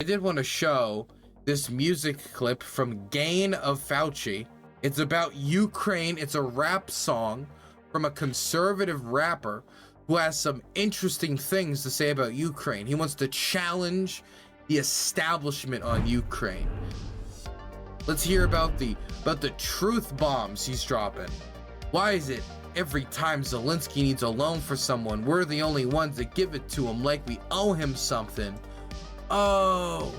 I did want to show this music clip from Gain of Fauci. It's about Ukraine. It's a rap song from a conservative rapper who has some interesting things to say about Ukraine. He wants to challenge the establishment on Ukraine. Let's hear about the truth bombs he's dropping. Why is it every time Zelensky needs a loan for someone, we're the only ones that give it to him like we owe him something? Oh,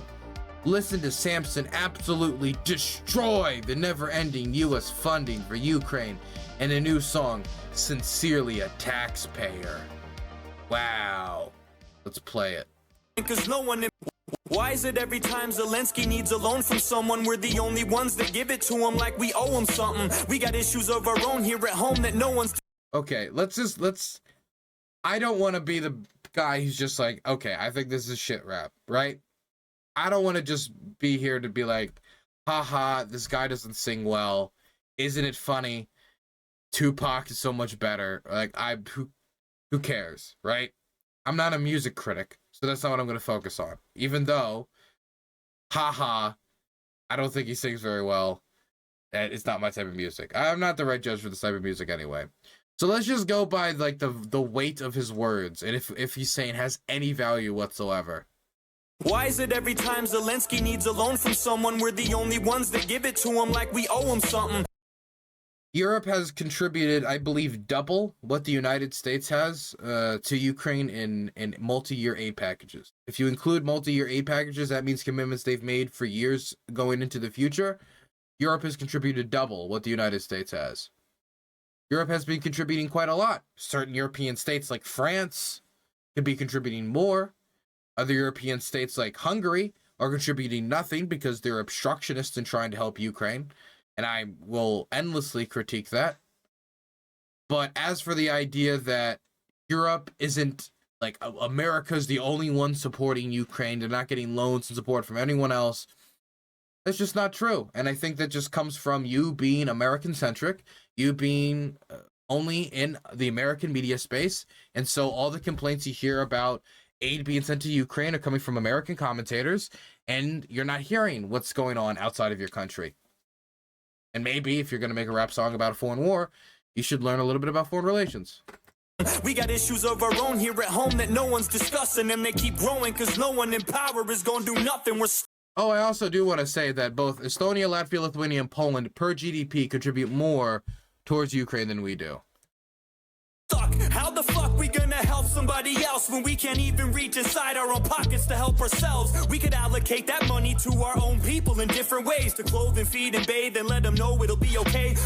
listen to Samson absolutely destroy the never-ending U.S. funding for Ukraine and a new song, Sincerely a Taxpayer. Wow. Let's play it. Because no one... Why is it every time Zelensky needs a loan from someone, we're the only ones that give it to him like we owe him something? We got issues of our own here at home that no one's... Okay, let's... I don't want to be the guy who's just like, okay, I think this is shit rap, right? I don't want to just be here to be like, haha, this guy doesn't sing well. Isn't it funny? Tupac is so much better. Like, who cares, right? I'm not a music critic, so that's not what I'm going to focus on. Even though, haha, I don't think he sings very well. And it's not my type of music. I'm not the right judge for this type of music anyway. So let's just go by like the weight of his words, and if he's saying has any value whatsoever. Why is it every time Zelensky needs a loan from someone, we're the only ones that give it to him like we owe him something? Europe has contributed, I believe, double what the United States has to Ukraine in multi-year aid packages. If you include multi-year aid packages, that means commitments they've made for years going into the future. Europe has contributed double what the United States has. Europe has been contributing quite a lot. Certain European states like France could be contributing more. Other European states like Hungary are contributing nothing because they're obstructionists in trying to help Ukraine. And I will endlessly critique that. But as for the idea that Europe isn't, like, America's the only one supporting Ukraine, they're not getting loans and support from anyone else, that's just not true. And I think that just comes from you being American-centric, you being only in the American media space. And so all the complaints you hear about aid being sent to Ukraine are coming from American commentators, and you're not hearing what's going on outside of your country. And maybe if you're going to make a rap song about a foreign war, you should learn a little bit about foreign relations. We got issues of our own here at home that no one's discussing, and they keep growing because no one in power is going to do nothing. Oh, I also do want to say that both Estonia, Latvia, Lithuania, and Poland per GDP contribute more towards Ukraine than we do. How the fuck we gonna help somebody else when we can't even reach inside our own pockets to help ourselves? We could allocate that money to our own people in different ways, to clothe and feed and bathe and let them know it'll be okay.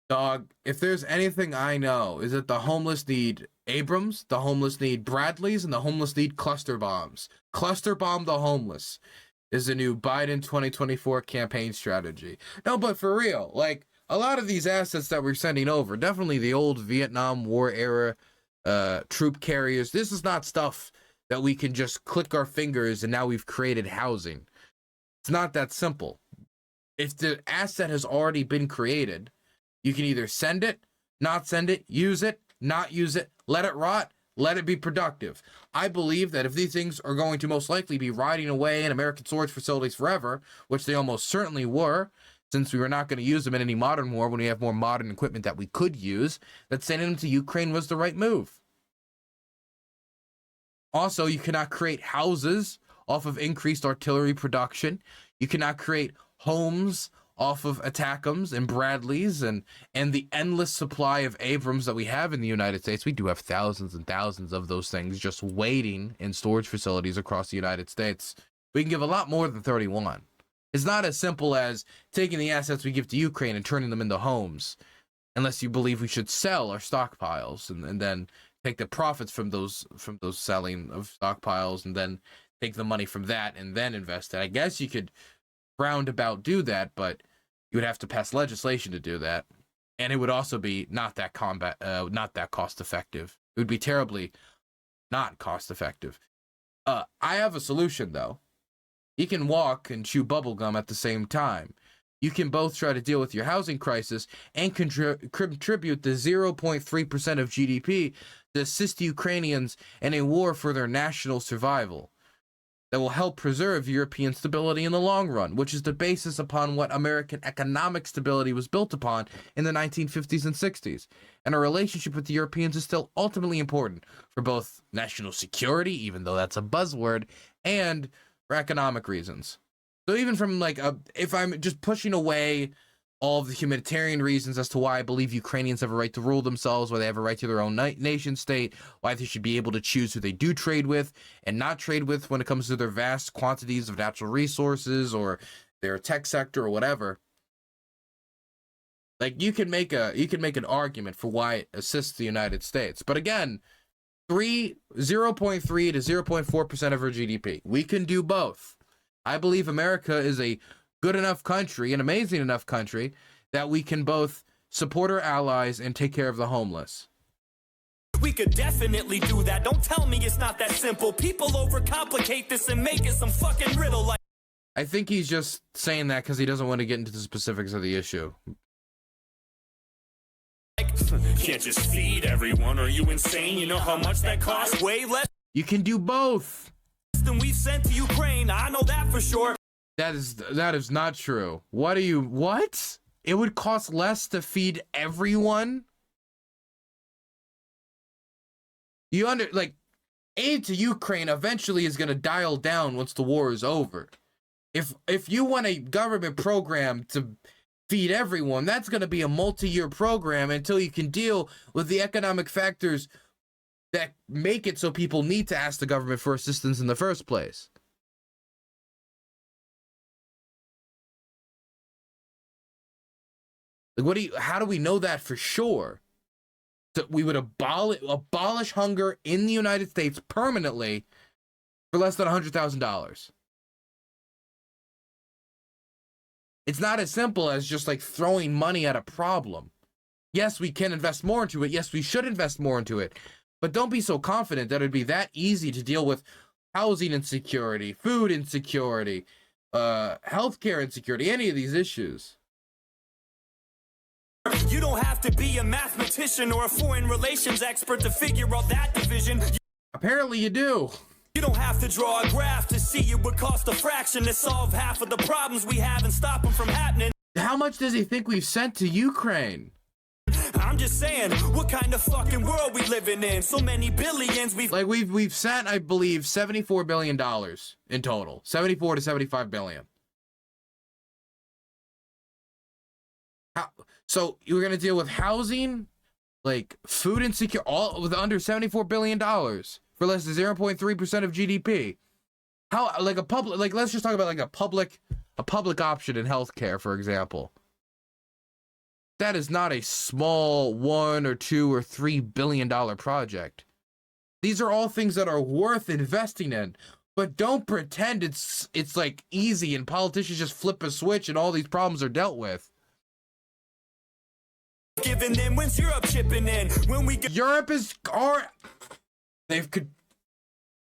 Dog, if there's anything I know, is that the homeless need Abrams, the homeless need Bradleys, and the homeless need cluster bombs. Cluster bomb the homeless is the new Biden 2024 campaign strategy. No, but for real, like, a lot of these assets that we're sending over, definitely the old Vietnam War era troop carriers, this is not stuff that we can just click our fingers and now we've created housing. It's not that simple. If the asset has already been created, you can either send it, not send it, use it, not use it, let it rot, let it be productive. I believe that if these things are going to most likely be rotting away in American storage facilities forever, which they almost certainly were, since we were not going to use them in any modern war when we have more modern equipment that we could use, that sending them to Ukraine was the right move. Also, you cannot create houses off of increased artillery production. You cannot create homes off of ATACMs and Bradleys and the endless supply of Abrams that we have in the United States. We do have thousands and thousands of those things just waiting in storage facilities across the United States. We can give a lot more than 31. It's not as simple as taking the assets we give to Ukraine and turning them into homes, unless you believe we should sell our stockpiles and then take the profits from those selling of stockpiles and then take the money from that and then invest it. I guess you could roundabout do that, but you would have to pass legislation to do that, and it would also be not that cost effective. It would be terribly not cost effective. I have a solution though. You can walk and chew bubblegum at the same time. You can both try to deal with your housing crisis and contribute the 0.3% of GDP to assist Ukrainians in a war for their national survival. that will help preserve European stability in the long run, which is the basis upon what American economic stability was built upon in the 1950s and 60s. And our relationship with the Europeans is still ultimately important for both national security, even though that's a buzzword, and for economic reasons. So even from like if I'm just pushing away all of the humanitarian reasons as to why I believe Ukrainians have a right to rule themselves, why they have a right to their own nation state, why they should be able to choose who they do trade with and not trade with when it comes to their vast quantities of natural resources or their tech sector or whatever. Like you can make an argument for why it assists the United States. But again, 0.3 to 0.4% of our GDP. We can do both. I believe America is a good enough country, an amazing enough country, that we can both support our allies and take care of the homeless. We could definitely do that. Don't tell me it's not that simple. People overcomplicate this and make it some fucking riddle. Like, I think he's just saying that because he doesn't want to get into the specifics of the issue. Can't just feed everyone. Are you insane? You know how much that costs? Way less. You can do both than we've sent to Ukraine. I know that for sure. That is not true. What? It would cost less to feed everyone? Aid to Ukraine eventually is going to dial down once the war is over. If you want a government program to feed everyone, that's going to be a multi-year program until you can deal with the economic factors that make it so people need to ask the government for assistance in the first place. Like, how do we know that for sure? That we would abolish hunger in the United States permanently for less than $100,000. It's not as simple as just like throwing money at a problem. Yes, we can invest more into it. Yes, we should invest more into it. But don't be so confident that it'd be that easy to deal with housing insecurity, food insecurity, healthcare insecurity, any of these issues. You don't have to be a mathematician or a foreign relations expert to figure out that division. Apparently you do. You don't have to draw a graph to see it would cost a fraction to solve half of the problems we have and stop them from happening. How much does he think we've sent to Ukraine? I'm just saying, what kind of fucking world we living in? So many billions we've sent, I believe, $74 billion in total. 74 to 75 billion. So you're going to deal with housing, like food insecurity, all with under $74 billion for less than 0.3% of GDP. How, like a public, like let's just talk about like a public option in healthcare, for example. That is not a small $1 or $2 or $3 billion project. These are all things that are worth investing in, but don't pretend it's like easy and politicians just flip a switch and all these problems are dealt with. Giving them when's Europe chipping in when we Europe is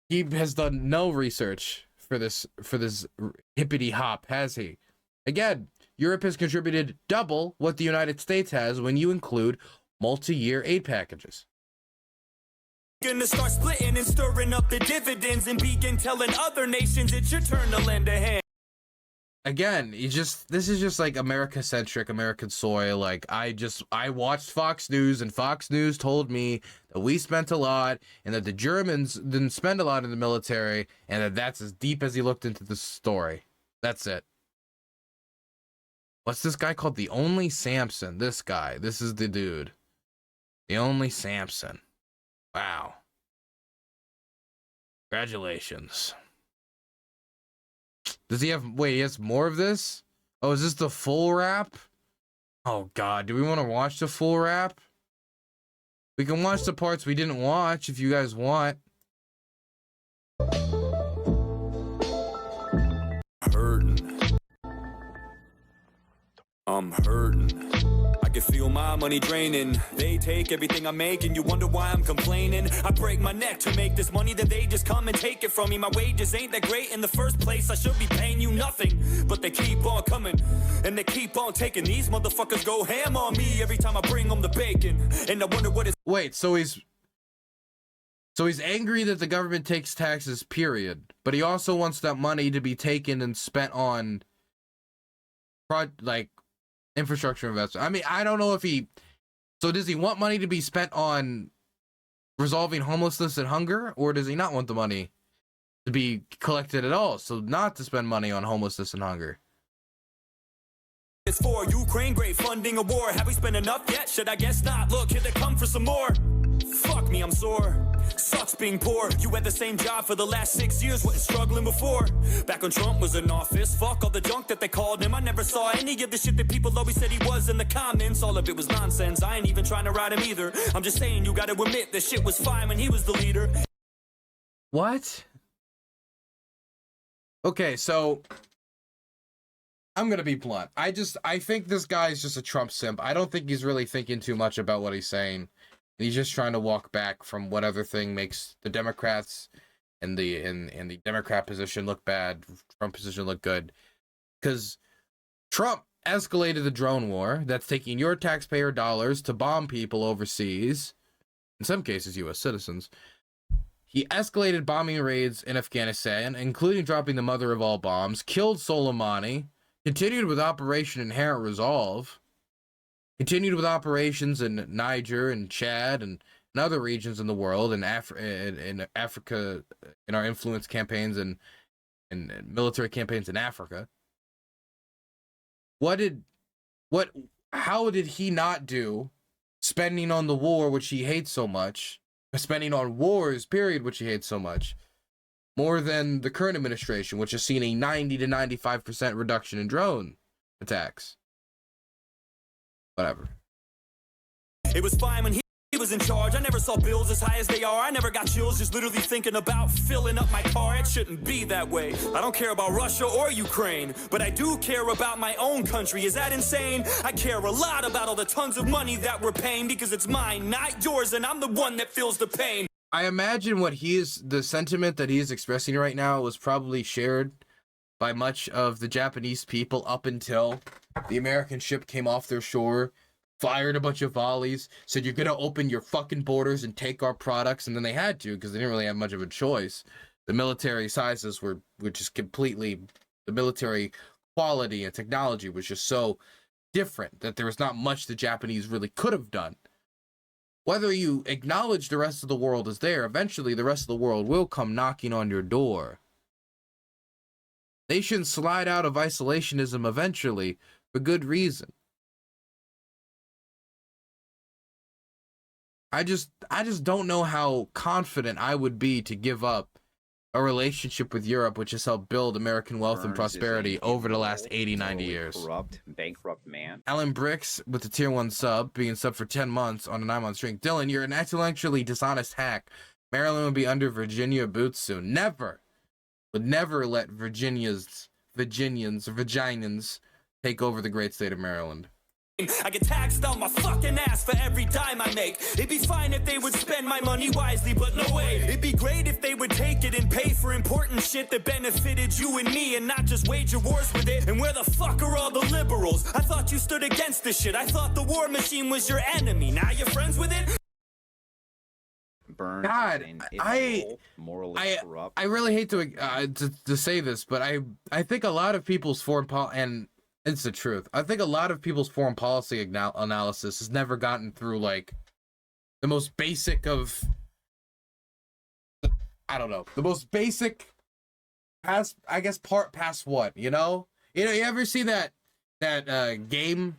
he has done no research for this hippity hop, has he? Again, Europe has contributed double what the United States has when you include multi-year aid packages. Gonna start splitting and stirring up the dividends and begin telling other nations it's your turn to lend a hand. Again, this is just like America-centric, American soy. Like I watched Fox News and Fox News told me that we spent a lot and that the Germans didn't spend a lot in the military and that's as deep as he looked into the story. That's it. What's this guy called? The Only Samson. This guy. This is the dude. The Only Samson. Wow. Congratulations. Does he have, wait, he has more of this? Oh, is this the full wrap? Oh God, do we want to watch the full wrap? We can watch the parts we didn't watch if you guys want. I'm hurting. I can feel my money draining. They take everything I make and you wonder why I'm complaining. I break my neck to make this money, then they just come and take it from me. My wages ain't that great in the first place. I should be paying you nothing, but they keep on coming and they keep on taking. These motherfuckers go ham on me every time I bring them the bacon. And I wonder what it's... Wait, so So he's angry that the government takes taxes, period. But he also wants that money to be taken and spent on like infrastructure investment. I mean, I don't know if he... So does he want money to be spent on resolving homelessness and hunger? Or does he not want the money to be collected at all? So not to spend money on homelessness and hunger. It's for Ukraine, great funding a war. Have we spent enough yet? Should I guess not? Look, here they come for some more. Fuck me, I'm sore. Sucks being poor. You had the same job for the last 6 years, wasn't struggling before. Back when Trump was in office, fuck all the junk that they called him. I never saw any of the shit that people always said he was in the comments. All of it was nonsense. I ain't even trying to ride him either. I'm just saying you gotta admit that shit was fine when he was the leader. What? Okay, so I'm gonna be blunt. I think this guy's just a Trump simp. I don't think he's really thinking too much about what he's saying. He's just trying to walk back from whatever thing makes the Democrats and the Democrat position look bad, Trump position look good. Because Trump escalated the drone war that's taking your taxpayer dollars to bomb people overseas, in some cases U.S. citizens. He escalated bombing raids in Afghanistan, including dropping the mother of all bombs, killed Soleimani, continued with Operation Inherent Resolve, continued with operations in Niger and Chad and other regions in the world, in Africa, in our influence campaigns and military campaigns in Africa. How did he not do spending on the war, which he hates so much, spending on wars, period, which he hates so much, more than the current administration, which has seen a 90 to 95% reduction in drone attacks? Whatever. It was fine when he was in charge. I never saw bills as high as they are. I never got chills just literally thinking about filling up my car. It shouldn't be that way. I don't care about Russia or Ukraine, but I do care about my own country. Is that insane? I care a lot about all the tons of money that we're paying because it's mine, not yours, and I'm the one that feels the pain. I imagine the sentiment that he is expressing right now was probably shared by much of the Japanese people up until the American ship came off their shore, fired a bunch of volleys, said you're gonna open your fucking borders and take our products, and then they had to because they didn't really have much of a choice. The military sizes were just completely, the military quality and technology was just so different that there was not much the Japanese really could have done. Whether you acknowledge the rest of the world is there, eventually the rest of the world will come knocking on your door. Nations slide out of isolationism eventually for good reason. I just don't know how confident I would be to give up a relationship with Europe, which has helped build American wealth and prosperity over the last 80, 90 years. Corrupt, bankrupt man. Alan Bricks with the tier 1 sub, being sub for 10 months on a 9-month streak. Dylan, you're an intellectually dishonest hack. Maryland will be under Virginia boots soon. Never. Would never let Virginians take over the great state of Maryland. I get taxed on my fucking ass for every dime I make. It'd be fine if they would spend my money wisely, but no way. It'd be great if they would take it and pay for important shit that benefited you and me and not just wage your wars with it. And where the fuck are all the liberals? I thought you stood against this shit. I thought the war machine was your enemy. Now you're friends with it? Burns God, morally corrupt. I really hate to say this, but I think a lot of people's foreign policy, and it's the truth, I think a lot of people's foreign policy analysis has never gotten through like the most basic of, I don't know, the most basic past, I guess, part past what, you know, you ever see that game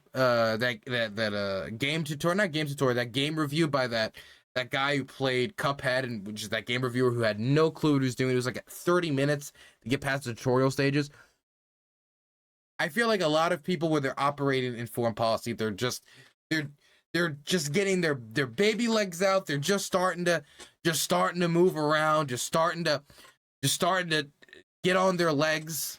game tutorial, not game tutorial, that game review by that guy who played Cuphead, and which is that game reviewer who had no clue what he was doing. It was like 30 minutes to get past the tutorial stages. I feel like a lot of people, when they're operating in foreign policy, they're just getting their baby legs out. They're just starting to move around, just starting to get on their legs.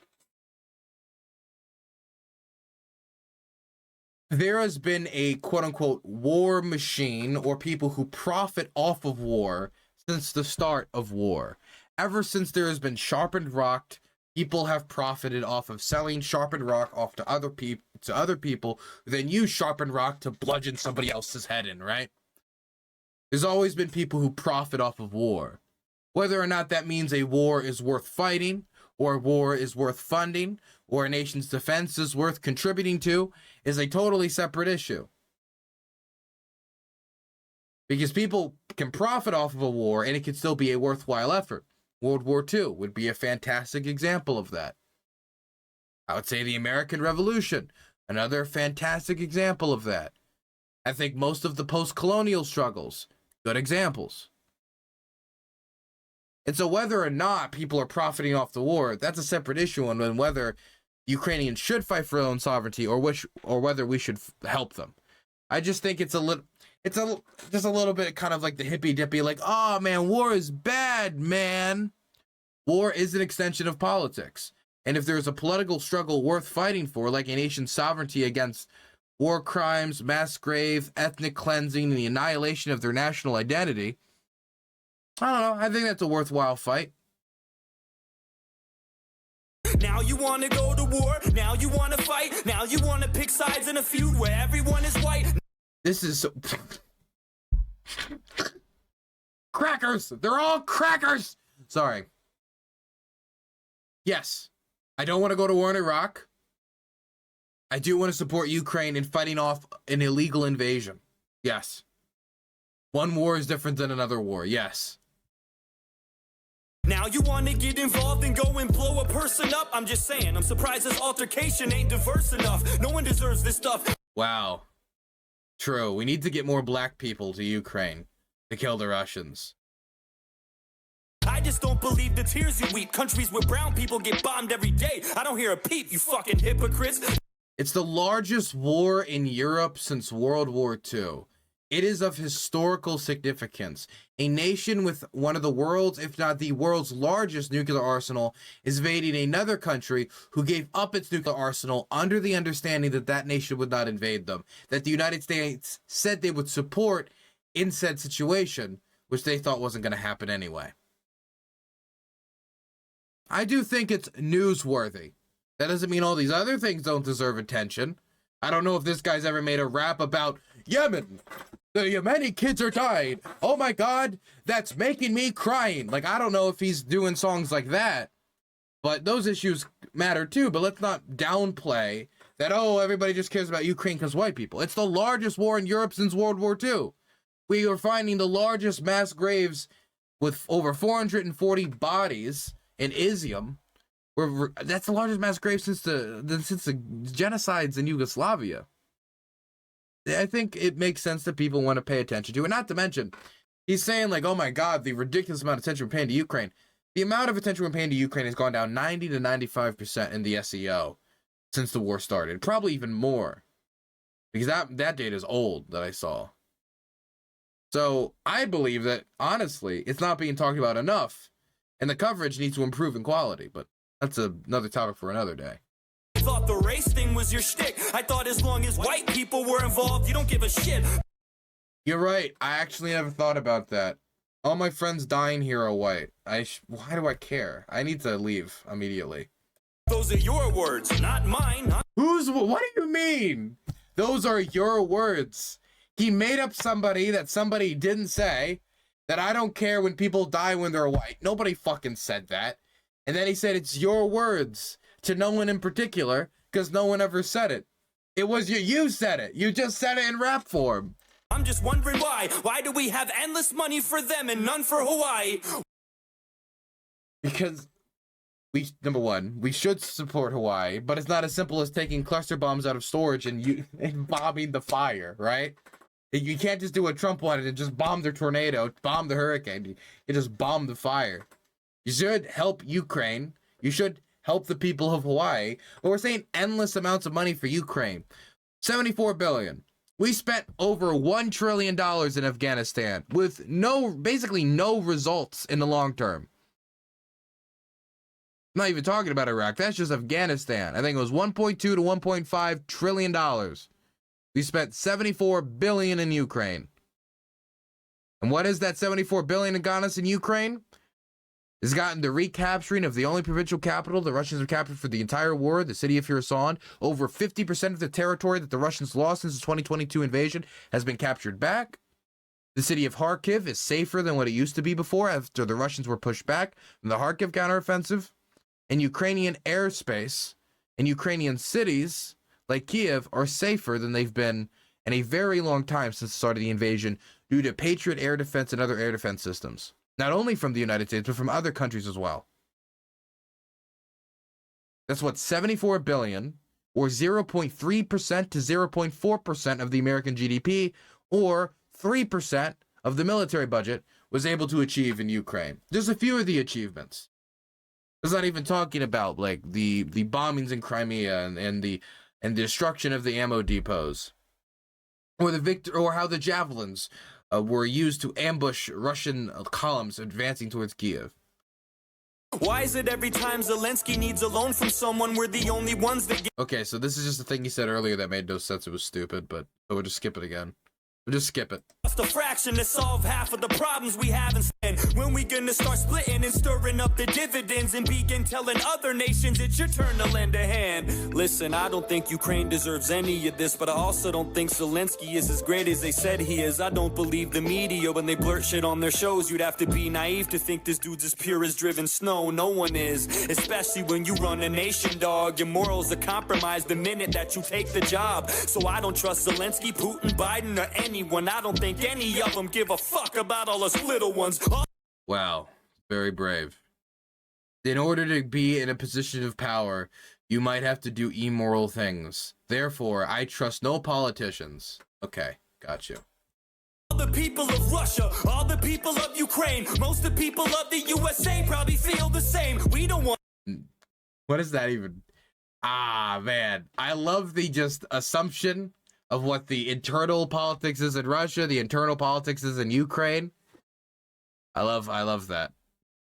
There has been a quote-unquote war machine, or people who profit off of war, since the start of war. Ever since there has been sharpened rock, people have profited off of selling sharpened rock off to other people, who then use sharpened rock to bludgeon somebody else's head in, right? There's always been people who profit off of war. Whether or not that means a war is worth fighting, or a war is worth funding, or a nation's defense is worth contributing to, is a totally separate issue. Because people can profit off of a war, and it can still be a worthwhile effort. World War II would be a fantastic example of that. I would say the American Revolution, another fantastic example of that. I think most of the post-colonial struggles, good examples. And so whether or not people are profiting off the war, that's a separate issue on whether Ukrainians should fight for their own sovereignty or whether we should help them. I just think it's just a little bit kind of like the hippy dippy, like, oh man, war is bad, man. War is an extension of politics. And if there's a political struggle worth fighting for, like a nation's sovereignty against war crimes, mass grave, ethnic cleansing, and the annihilation of their national identity, I don't know. I think that's a worthwhile fight. Now you want to go to war. Now you want to fight. Now you want to pick sides in a feud where everyone is white. This is so... Crackers! They're all crackers! Sorry. Yes, I don't want to go to war in Iraq. I do want to support Ukraine in fighting off an illegal invasion. Yes. One war is different than another war. Yes. Now you want to get involved and go and blow a person up? I'm just saying, I'm surprised this altercation ain't diverse enough. No one deserves this stuff. Wow. True. We need to get more black people to Ukraine to kill the Russians. I just don't believe the tears you weep. Countries where brown people get bombed every day. I don't hear a peep, you fucking hypocrites. It's the largest war in Europe since World War II. It is of historical significance. A nation with one of the world's, if not the world's largest nuclear arsenal is invading another country who gave up its nuclear arsenal under the understanding that that nation would not invade them, that the United States said they would support in said situation, which they thought wasn't going to happen anyway. I do think it's newsworthy. That doesn't mean all these other things don't deserve attention. I don't know if this guy's ever made a rap about Yemen. The Yemeni kids are dying. Oh my God, that's making me crying. Like, I don't know if he's doing songs like that, but those issues matter too. But let's not downplay that, oh, everybody just cares about Ukraine because white people. It's the largest war in Europe since World War II. We are finding the largest mass graves with over 440 bodies in Izium. That's the largest mass grave since the genocides in Yugoslavia. I think it makes sense that people want to pay attention to it. Not to mention, he's saying like, oh my God, the ridiculous amount of attention we're paying to Ukraine. The amount of attention we're paying to Ukraine has gone down 90 to 95% in the SEO since the war started. Probably even more. Because that data is old that I saw. So I believe that, honestly, it's not being talked about enough. And the coverage needs to improve in quality. But that's another topic for another day. I thought the race thing was your shtick. I thought as long as white people were involved, you don't give a shit. You're right. I actually never thought about that. All my friends dying here are white. Why do I care? I need to leave immediately. Those are your words, not mine. What do you mean? Those are your words. He made up somebody that somebody didn't say, that I don't care when people die when they're white. Nobody fucking said that. And then he said it's your words to no one in particular because no one ever said it. It was you said it. You just said it in rap form. I'm just wondering why. Why do we have endless money for them and none for Hawaii? Because number one, we should support Hawaii, but it's not as simple as taking cluster bombs out of storage and bombing the fire, right? You can't just do what Trump wanted and just bomb the tornado, bomb the hurricane. You just bomb the fire. You should help Ukraine. You should help the people of Hawaii. But we're saying endless amounts of money for Ukraine. $74 billion. We spent over $1 trillion in Afghanistan with basically no results in the long term. I'm not even talking about Iraq. That's just Afghanistan. I think it was $1.2 to $1.5 trillion. We spent $74 billion in Ukraine. And what is that $74 billion that got us in Ukraine? It's gotten the recapturing of the only provincial capital the Russians have captured for the entire war, the city of Kherson. Over 50% of the territory that the Russians lost since the 2022 invasion has been captured back. The city of Kharkiv is safer than what it used to be before after the Russians were pushed back from the Kharkiv counteroffensive. And Ukrainian airspace and Ukrainian cities like Kiev are safer than they've been in a very long time since the start of the invasion due to Patriot air defense and other air defense systems. Not only from the United States, but from other countries as well. That's what, 74 billion, or 0.3% to 0.4% of the American GDP, or 3% of the military budget, was able to achieve in Ukraine. Just a few of the achievements. It's not even talking about like the bombings in Crimea and the destruction of the ammo depots, or how the javelins were used to ambush Russian columns advancing towards Kiev. Why is it every time Zelensky needs a loan from someone, we're the only ones that get... Okay, so this is just a thing he said earlier that made no sense. It was stupid, but we'll just skip it again. We'll just skip it. Just a fraction to solve half of the problems we have, and when we gonna start splitting and stirring up the dividends and begin telling other nations it's your turn to lend a hand? Listen, I don't think Ukraine deserves any of this, but I also don't think Zelensky is as great as they said he is. I don't believe the media when they blurt shit on their shows. You'd have to be naive to think this dude's as pure as driven snow. No one is, especially when you run a nation, dog. Your morals are compromised the minute that you take the job. So I don't trust Zelensky, Putin, Biden, or anyone. I don't think any of them give a fuck about all us little ones. Wow, very brave. In order to be in a position of power, you might have to do immoral things. Therefore, I trust no politicians. Okay, got you. All the people of Russia, all the people of Ukraine, most of the people of the USA probably feel the same. We don't want... What is that even? Ah, man. I love the just assumption of what the internal politics is in Russia, the internal politics is in Ukraine. I love that.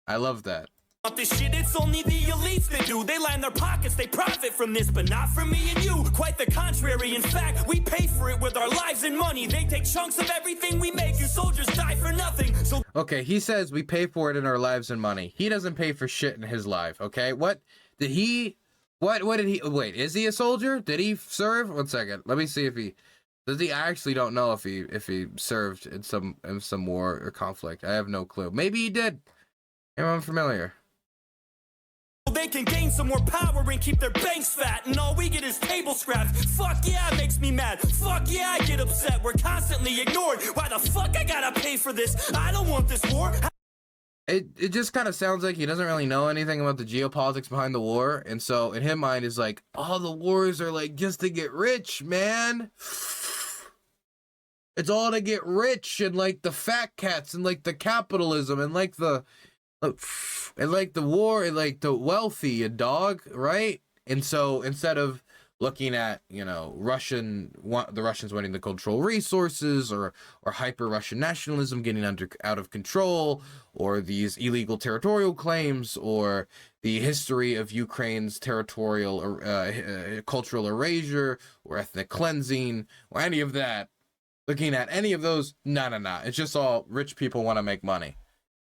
I love that. This shit, it's only the elites that do. They line their pockets, they profit from this, but not for me and you. Quite the contrary. In fact, we pay for it with our lives and money. They take chunks of everything we make. You soldiers die for nothing. So okay, he says we pay for it in our lives and money. He doesn't pay for shit in his life, okay? What did he wait, is he a soldier? Did he serve? One second. Let me see if he does. I actually don't know if he served in some war or conflict. I have no clue. Maybe he did. I'm unfamiliar. They can gain some more power and keep their banks fat, and all we get is table scraps. Fuck yeah, it makes me mad. Fuck yeah, I get upset. We're constantly ignored. Why the fuck I gotta pay for this? I don't want this war. It just kind of sounds like he doesn't really know anything about the geopolitics behind the war, and so in his mind is like, all the wars are like just to get rich, man. It's all to get rich, and like the fat cats, and like the capitalism, and like the war, and like the wealthy, and dog, right? And so instead of looking at, you know, the Russians wanting to control resources, or hyper Russian nationalism getting out of control, or these illegal territorial claims, or the history of Ukraine's territorial cultural erasure or ethnic cleansing, or any of that, looking at any of those, no. It's just all rich people want to make money.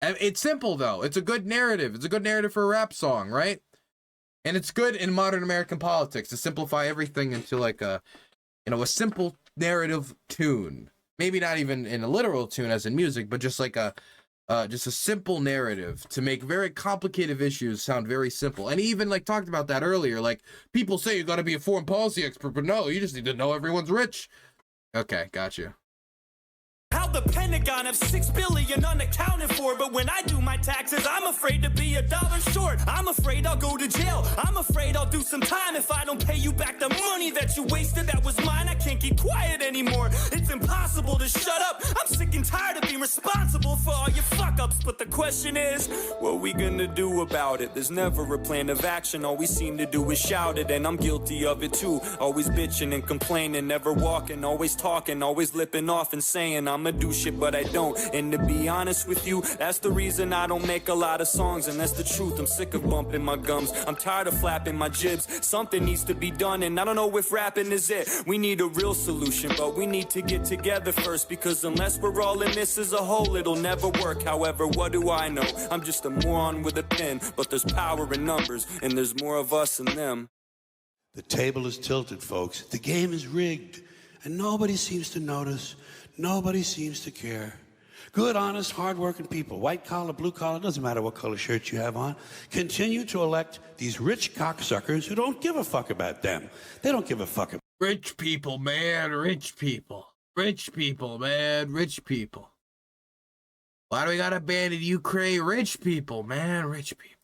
And it's simple, though. It's a good narrative. It's a good narrative for a rap song, right? And it's good in modern American politics to simplify everything into like a simple narrative tune. Maybe not even in a literal tune as in music, but just like just a simple narrative to make very complicated issues sound very simple. And he even like talked about that earlier. Like, people say you got to be a foreign policy expert, but no, you just need to know everyone's rich. Okay, got you. How the Pentagon have $6 billion unaccounted for, but when I do my taxes, I'm afraid to be $1 short. I'm afraid I'll go to jail. I'm afraid I'll do some time if I don't pay you back the money that you wasted. That was mine. I can't keep quiet anymore. It's impossible to shut up. I'm sick and tired of being responsible for all your fuck-ups. But the question is, what we gonna do about it? There's never a plan of action. All we seem to do is shout it, and I'm guilty of it too. Always bitching and complaining, never walking, always talking, always lipping off and saying I'ma do shit, but I don't. And to be honest with you, that's the reason I don't make a lot of songs, and that's the truth. I'm sick of bumping my gums. I'm tired of flapping my jibs. Something needs to be done, and I don't know if rapping is it. We need a real solution, but we need to get together first, because unless we're all in this as a whole, it'll never work. However, what do I know? I'm just a moron with a pen, but there's power in numbers, and there's more of us than them. The table is tilted, folks. The game is rigged, and nobody seems to notice. Nobody seems to care. Good, honest, hardworking people, white collar, blue collar, doesn't matter what color shirt you have on, continue to elect these rich cocksuckers who don't give a fuck about them. They don't give a fuck. Rich people, man, rich people. Rich people, man, rich people. Why do we gotta abandon Ukraine? Rich people, man, rich people.